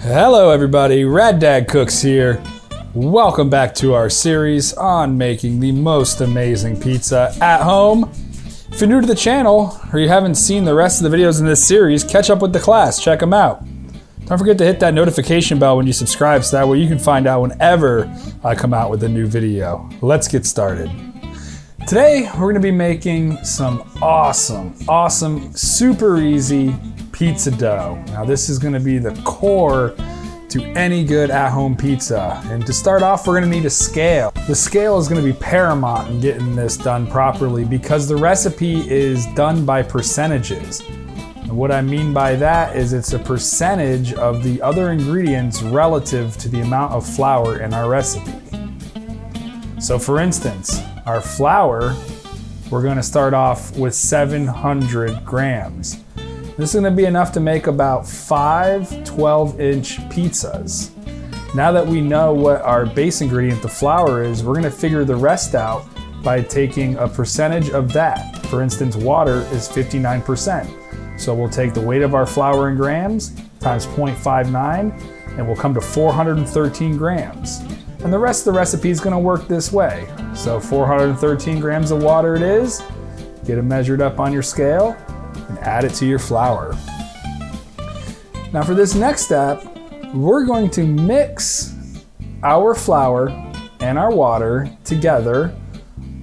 Hello everybody, Raddad Cooks here. Welcome back to our series on making the most amazing pizza at home. If you're new to the channel or you haven't seen the rest of the videos in this series, catch up with the class, check them out. Don't forget to hit that notification bell when you subscribe so that way you can find out whenever I come out with a new video. Let's get started. Today we're going to be making some awesome, super easy pizza dough. Now this is going to be the core to any good at-home pizza. And to start off, we're going to need a scale. The scale is going to be paramount in getting this done properly because the recipe is done by percentages. And what I mean by that is it's a percentage of the other ingredients relative to the amount of flour in our recipe. So for instance, our flour, we're going to start off with 700 grams. This is going to be enough to make about 5 12-inch pizzas. Now that we know what our base ingredient, the flour, is, we're going to figure the rest out by taking a percentage of that. For instance, water is 59%. So we'll take the weight of our flour in grams times 0.59 and we'll come to 413 grams. And the rest of the recipe is going to work this way. So 413 grams of water it is. Get it measured up on your scale and add it to your flour. Now for this next step, we're going to mix our flour and our water together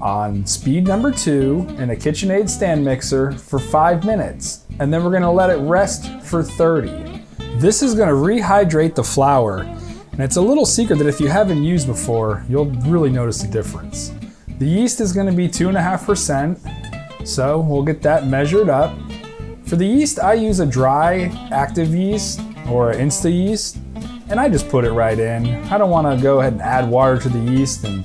on speed number 2 in a KitchenAid stand mixer for 5 minutes. And then we're gonna let it rest for 30. This is gonna rehydrate the flour. And it's a little secret that if you haven't used before, you'll really notice a difference. The yeast is gonna be 2.5%. So we'll get that measured up. For the yeast, I use a dry active yeast or an Insta yeast, and I just put it right in. I don't want to go ahead and add water to the yeast and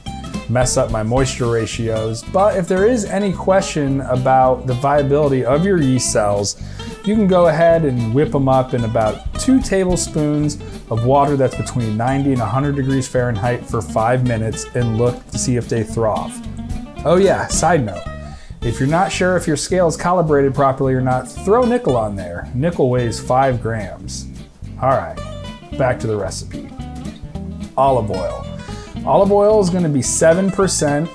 mess up my moisture ratios, but if there is any question about the viability of your yeast cells, you can go ahead and whip them up in about 2 tablespoons of water that's between 90 and 100 degrees Fahrenheit for 5 minutes and look to see if they throb. Oh yeah, side note. If you're not sure if your scale is calibrated properly or not, throw nickel on there. Nickel weighs 5 grams. All right, back to the recipe. Olive oil. Olive oil is gonna be 7%.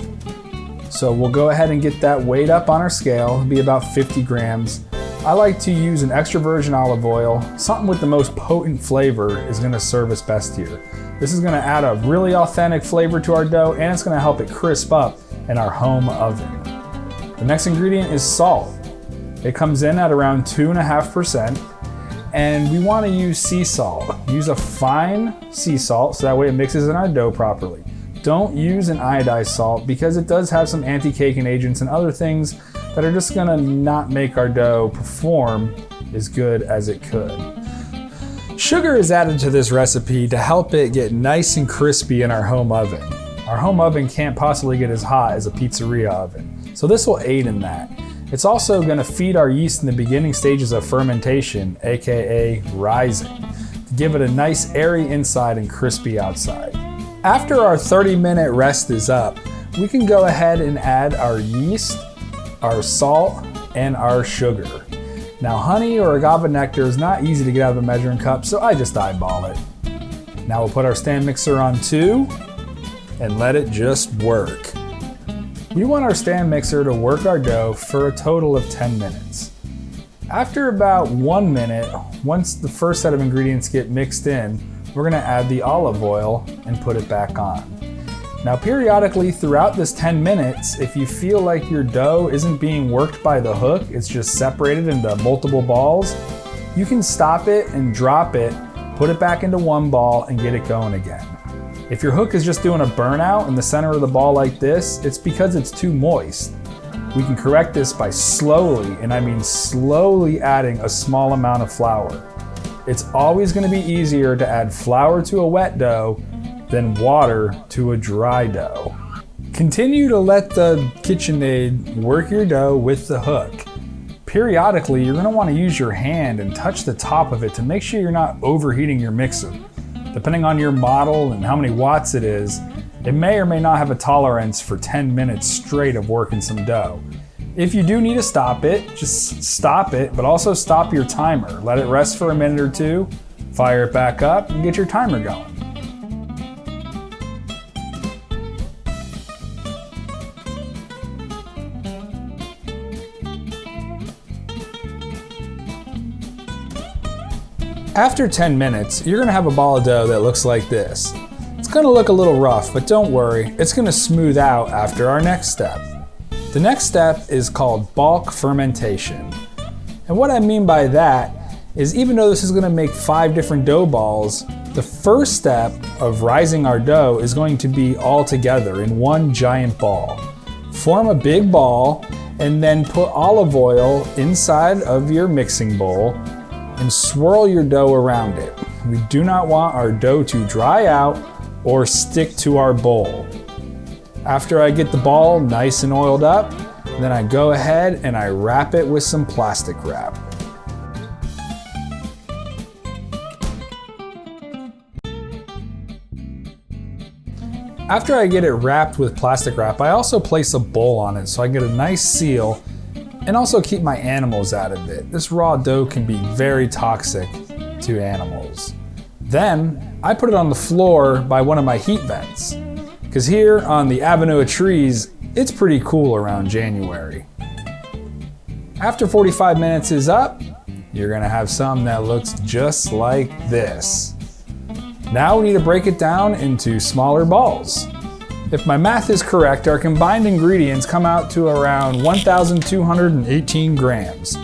So we'll go ahead and get that weight up on our scale. It'll be about 50 grams. I like to use an extra virgin olive oil. Something with the most potent flavor is gonna serve us best here. This is gonna add a really authentic flavor to our dough and it's gonna help it crisp up in our home oven. The next ingredient is salt. It comes in at around 2.5%, and we want to use sea salt. Use a fine sea salt so that way it mixes in our dough properly. Don't use an iodized salt because it does have some anti-caking agents and other things that are just going to not make our dough perform as good as it could. Sugar is added to this recipe to help it get nice and crispy in our home oven. Our home oven can't possibly get as hot as a pizzeria oven. So this will aid in that. It's also going to feed our yeast in the beginning stages of fermentation, aka rising, to give it a nice airy inside and crispy outside. After our 30-minute rest is up, we can go ahead and add our yeast, our salt, and our sugar. Now honey or agave nectar is not easy to get out of a measuring cup, so I just eyeball it. Now we'll put our stand mixer on 2 and let it just work. We want our stand mixer to work our dough for a total of 10 minutes. After about 1 minute, once the first set of ingredients get mixed in, we're gonna add the olive oil and put it back on. Now periodically throughout this 10 minutes, if you feel like your dough isn't being worked by the hook, it's just separated into multiple balls, you can stop it and drop it, put it back into one ball and get it going again. If your hook is just doing a burnout in the center of the ball like this, it's because it's too moist. We can correct this by slowly, and I mean slowly, adding a small amount of flour. It's always going to be easier to add flour to a wet dough than water to a dry dough. Continue to let the KitchenAid work your dough with the hook. Periodically, you're going to want to use your hand and touch the top of it to make sure you're not overheating your mixer. Depending on your model and how many watts it is, it may or may not have a tolerance for 10 minutes straight of working some dough. If you do need to stop it, just stop it, but also stop your timer. Let it rest for a minute or two, Fire it back up and get your timer going. After 10 minutes, you're gonna have a ball of dough that looks like this. It's gonna look a little rough, but don't worry, it's gonna smooth out after our next step. The next step is called bulk fermentation. And what I mean by that is even though this is gonna make 5 different dough balls, the first step of rising our dough is going to be all together in one giant ball. Form a big ball and then put olive oil inside of your mixing bowl and swirl your dough around it. We do not want our dough to dry out or stick to our bowl. After I get the ball nice and oiled up, then I go ahead and I wrap it with some plastic wrap. After I get it wrapped with plastic wrap, I also place a bowl on it so I get a nice seal and also keep my animals out of it. This raw dough can be very toxic to animals. Then I put it on the floor by one of my heat vents, because here on the avenue of trees, it's pretty cool around January. After 45 minutes is up, you're gonna have something that looks just like this. Now we need to break it down into smaller balls. If my math is correct, our combined ingredients come out to around 1,218 grams.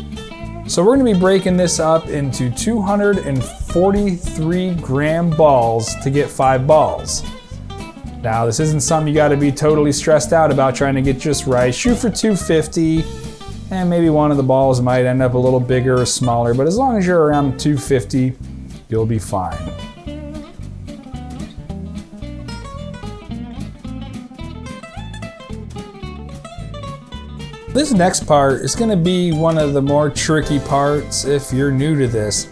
So we're gonna be breaking this up into 243 gram balls to get 5 balls. Now this isn't something you gotta be totally stressed out about trying to get just right. Shoot for 250, and maybe one of the balls might end up a little bigger or smaller, but as long as you're around 250, you'll be fine. This next part is gonna be one of the more tricky parts if you're new to this.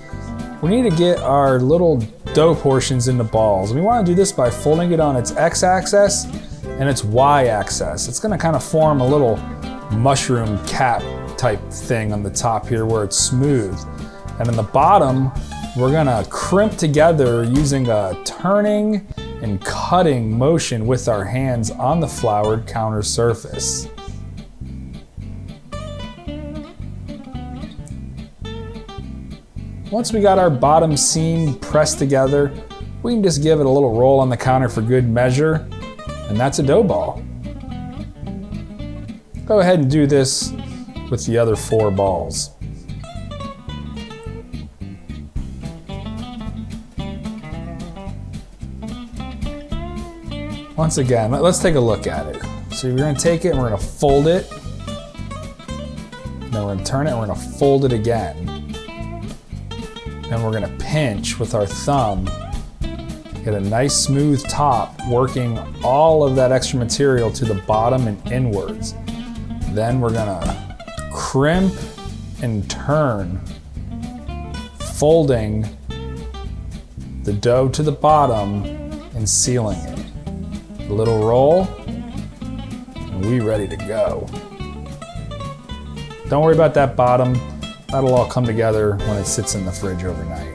We need to get our little dough portions into balls. We wanna do this by folding it on its x-axis and its y-axis. It's gonna kind of form a little mushroom cap type thing on the top here where it's smooth. And on the bottom, we're gonna crimp together using a turning and cutting motion with our hands on the floured counter surface. Once we got our bottom seam pressed together, we can just give it a little roll on the counter for good measure, and that's a dough ball. Go ahead and do this with the other 4 balls. Once again, let's take a look at it. So we're gonna take it and we're gonna fold it, then we're gonna turn it and we're gonna fold it again. And we're gonna pinch with our thumb, get a nice smooth top, working all of that extra material to the bottom and inwards. Then we're gonna crimp and turn, folding the dough to the bottom and sealing it. A little roll, and we ready to go. Don't worry about that bottom. That'll all come together when it sits in the fridge overnight.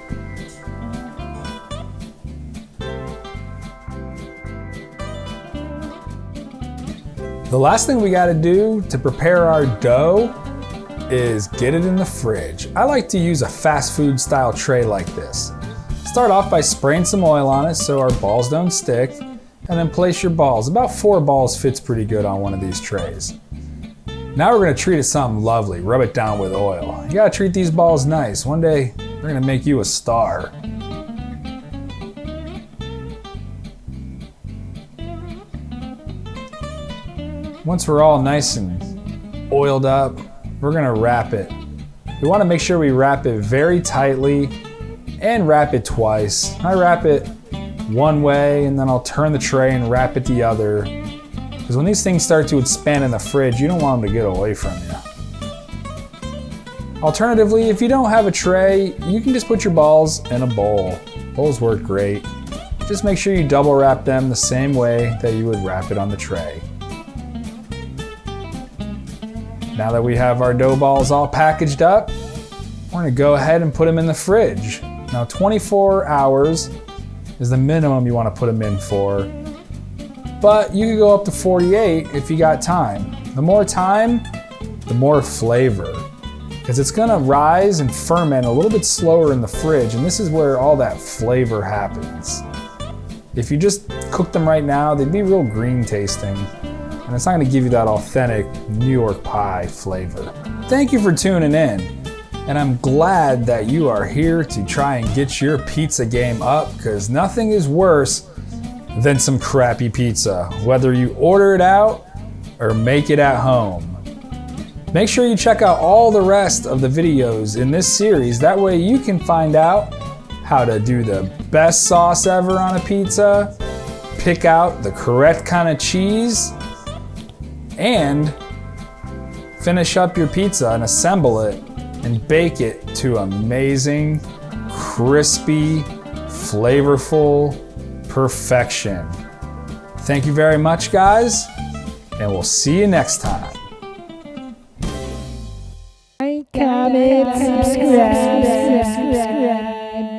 The last thing we gotta do to prepare our dough is get it in the fridge. I like to use a fast food style tray like this. Start off by spraying some oil on it so our balls don't stick, and then place your balls. About 4 balls fits pretty good on one of these trays. Now we're gonna treat it something lovely, rub it down with oil. You gotta treat these balls nice. One day, they're gonna make you a star. Once we're all nice and oiled up, we're gonna wrap it. We wanna make sure we wrap it very tightly and wrap it twice. I wrap it one way and then I'll turn the tray and wrap it the other. Because when these things start to expand in the fridge, you don't want them to get away from you. Alternatively, if you don't have a tray, you can just put your balls in a bowl. Bowls work great. Just make sure you double wrap them the same way that you would wrap it on the tray. Now that we have our dough balls all packaged up, we're gonna go ahead and put them in the fridge. Now 24 hours is the minimum you want to put them in for, but you could go up to 48 if you got time. The more time, the more flavor, because it's gonna rise and ferment a little bit slower in the fridge, and this is where all that flavor happens. If you just cook them right now, they'd be real green tasting, and it's not gonna give you that authentic New York pie flavor. Thank you for tuning in, and I'm glad that you are here to try and get your pizza game up, because nothing is worse than some crappy pizza, whether you order it out or make it at home. Make sure you check out all the rest of the videos in this series, that way you can find out how to do the best sauce ever on a pizza, pick out the correct kind of cheese, and finish up your pizza and assemble it and bake it to amazing, crispy, flavorful perfection. Thank you very much, guys, and we'll see you next time. Comment, subscribe.